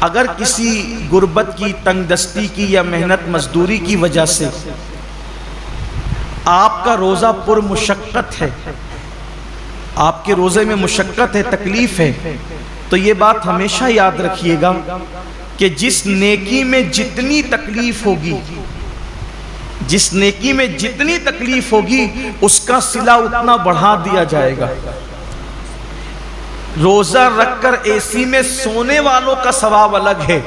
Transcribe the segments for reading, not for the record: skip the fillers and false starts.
اگر کسی غربت کی، تنگ دستی کی یا محنت مزدوری کی وجہ سے آپ کا روزہ پر مشقت ہے، آپ کے روزے میں مشقت ہے، تکلیف ہے، تو یہ بات ہمیشہ یاد رکھیے گا کہ جس نیکی میں جتنی تکلیف ہوگی، جس نیکی میں جتنی تکلیف ہوگی اس کا صلہ اتنا بڑھا دیا جائے گا۔ روزہ رکھ کر اے سی میں سونے والوں کا ثواب الگ ہے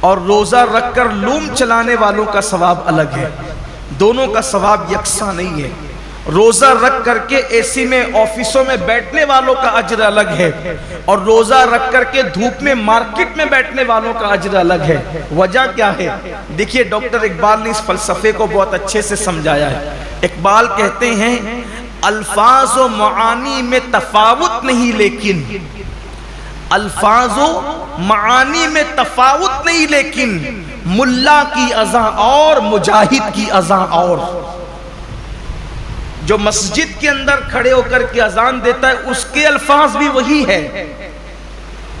اور روزہ رکھ کر لوم چلانے والوں کا ثواب الگ ہے، دونوں کا ثواب یکساں نہیں ہے۔ روزہ رکھ کر کے اے سی میں آفسوں میں بیٹھنے والوں کا اجر الگ ہے اور روزہ رکھ کر کے دھوپ میں مارکیٹ میں بیٹھنے والوں کا اجر الگ ہے۔ وجہ کیا ہے؟ دیکھیے ڈاکٹر اقبال نے اس فلسفے کو بہت اچھے سے سمجھایا ہے۔ اقبال کہتے ہیں الفاظ و معانی میں تفاوت نہیں، لیکن الفاظ و معانی میں تفاوت نہیں، لیکن ملا کی اذان اور مجاہد کی اذان اور۔ جو مسجد کے اندر کھڑے ہو کر کے اذان دیتا ہے اس کے الفاظ بھی وہی ہے،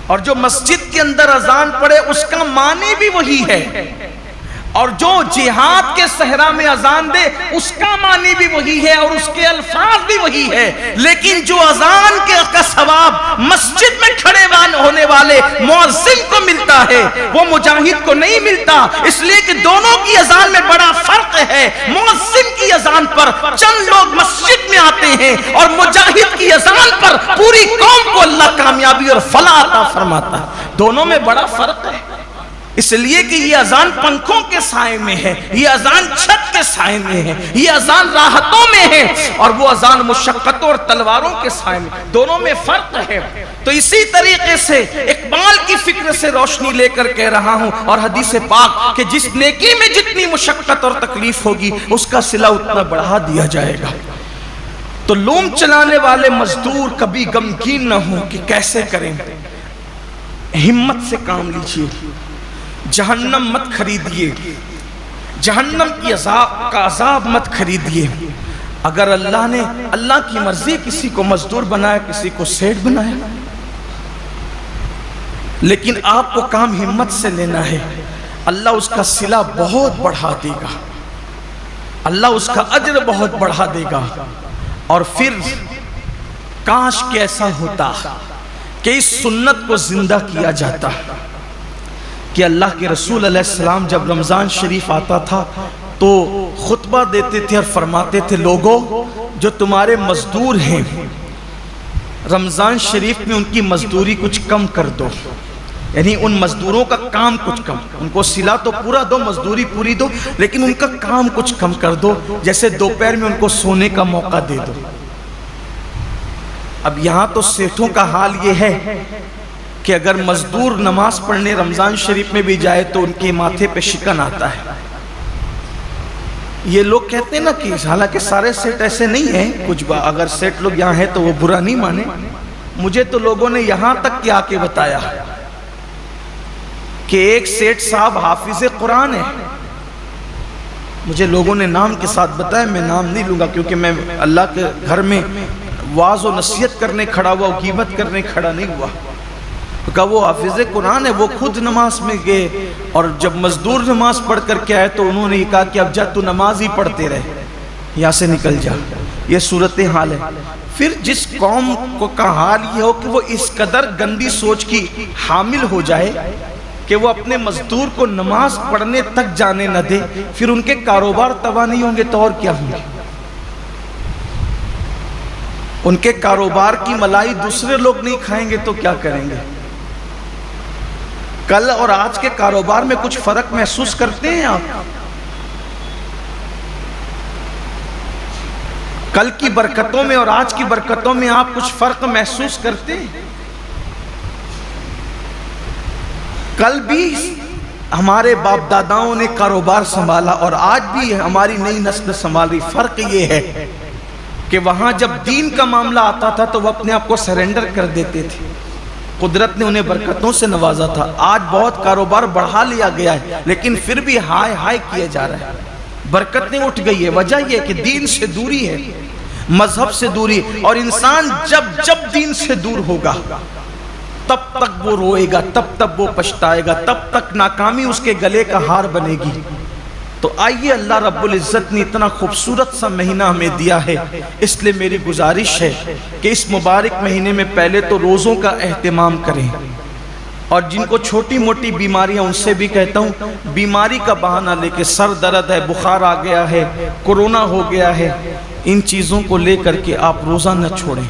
اور جو مسجد کے اندر اذان پڑے اس کا معنی بھی وہی ہے، اور جو جہاد کے صحرا میں اذان دے اس کا معنی بھی وہی ہے اور اس کے الفاظ بھی وہی ہے، لیکن جو اذان کا ثواب مسجد میں کھڑے ہونے والے مؤذن کو ملتا ہے وہ مجاہد کو نہیں ملتا، اس لیے کہ دونوں کی اذان میں بڑا فرق ہے۔ مؤذن کی اذان پر چند لوگ مسجد میں آتے ہیں اور مجاہد کی اذان پر پوری قوم کو اللہ کامیابی اور فلاح عطا فرماتا ہے، دونوں میں بڑا فرق ہے۔ اس لیے کہ یہ اذان پنکھوں کے سائے میں ہے، یہ اذان چھت کے سائے میں ہے، یہ اذان راحتوں میں ہے، اور وہ اذان مشقتوں اور تلواروں کے سائے میں، دونوں میں فرق ہے۔ تو اسی طریقے سے اقبال کی فکر سے روشنی لے کر کہہ رہا ہوں، اور حدیث پاک کہ جس نیکی میں جتنی مشقت اور تکلیف ہوگی اس کا صلہ اتنا بڑھا دیا جائے گا۔ تو لوم چلانے والے مزدور کبھی غمگین نہ ہوں کہ کیسے کریں، ہمت سے کام لیجیے، جہنم مت خریدیے، جہنم کی عذاب مت خریدیے۔ اگر اللہ کی مرضی کسی کو مزدور بنایا، کسی کو سیٹ بنایا، لیکن آپ کو کام ہمت سے لینا ہے، اللہ اس کا صلہ بہت بڑھا دے گا، اللہ اس کا اجر بہت بڑھا دے گا۔ اور پھر کاش کہ ایسا ہوتا کہ اس سنت کو زندہ کیا جاتا کہ اللہ کے رسول علیہ السلام جب رمضان شریف آتا تھا تو خطبہ دیتے تھے اور فرماتے تھے لوگوں جو تمہارے مزدور ہیں رمضان شریف میں ان کی مزدوری کچھ کم کر دو، یعنی ان مزدوروں کا کام کچھ کم، ان کو صلہ تو پورا دو، مزدوری پوری دو، لیکن ان کا کام کچھ کم کر دو، جیسے دوپہر میں ان کو سونے کا موقع دے دو۔ اب یہاں تو سیٹھوں کا حال یہ ہے کہ اگر مزدور نماز پڑھنے رمضان شریف میں بھی جائے تو ان کے ماتھے پہ شکن آتا ہے۔ یہ لوگ کہتے ہیں نا کہ حالانکہ سارے سیٹ ایسے نہیں ہیں، کچھ اگر سیٹ لوگ یہاں ہیں تو وہ برا نہیں مانے، مجھے تو لوگوں نے یہاں تک کیا کے بتایا کہ ایک سیٹ صاحب حافظ قرآن ہے، مجھے لوگوں نے نام کے ساتھ بتایا، میں نام نہیں لوں گا کیونکہ میں اللہ کے گھر میں واعظ و نصیحت کرنے کھڑا ہوا، غیبت کرنے کھڑا نہیں ہوا۔ کہا وہ حافظ قرآن ہے، وہ خود نماز میں گئے اور جب مزدور نماز پڑھ کر کے آئے تو انہوں نے یہ کہا کہ اب جا تو نماز ہی پڑھتے رہے، یہاں سے نکل جا۔ یہ صورتحال ہے۔ پھر جس قوم کا حال یہ ہو کہ وہ اس قدر گندی سوچ کی حامل ہو جائے کہ وہ اپنے مزدور کو نماز پڑھنے تک جانے نہ دے، پھر ان کے کاروبار تباہ نہیں ہوں گے تو اور کیا ہوں گے؟ ان کے کاروبار کی ملائی دوسرے لوگ نہیں کھائیں گے تو کیا کریں گے؟ کل اور آج کے کاروبار میں کچھ فرق محسوس کرتے ہیں آپ؟ کل کی برکتوں میں اور آج کی برکتوں میں آپ کچھ فرق محسوس کرتے ہیں؟ کل بھی ہمارے باپ داداؤں نے کاروبار سنبھالا اور آج بھی ہماری نئی نسل سنبھال رہی۔ فرق یہ ہے کہ وہاں جب دین کا معاملہ آتا تھا تو وہ اپنے آپ کو سرنڈر کر دیتے تھے، قدرت نے انہیں برکتوں سے نوازا تھا۔ آج بہت کاروبار بڑھا لیا گیا ہے لیکن پھر بھی ہائے ہائے کیا جا رہا ہے، برکتیں اٹھ گئی ہے۔ وجہ یہ کہ دین سے دوری ہے، مذہب سے دوری، اور انسان جب دین سے دور ہوگا تب تک وہ روئے گا، تب تک وہ پچھتائے گا، تب تک ناکامی اس کے گلے کا ہار بنے گی۔ تو آئیے، اللہ رب العزت نے اتنا خوبصورت سا مہینہ ہمیں دیا ہے، اس لیے میری گزارش ہے کہ اس مبارک مہینے میں پہلے تو روزوں کا اہتمام کریں، اور جن کو چھوٹی موٹی بیماریاں ان سے بھی کہتا ہوں، بیماری کا بہانہ لے کے سر درد ہے، بخار آ گیا ہے، کورونا ہو گیا ہے، ان چیزوں کو لے کر کے آپ روزہ نہ چھوڑیں۔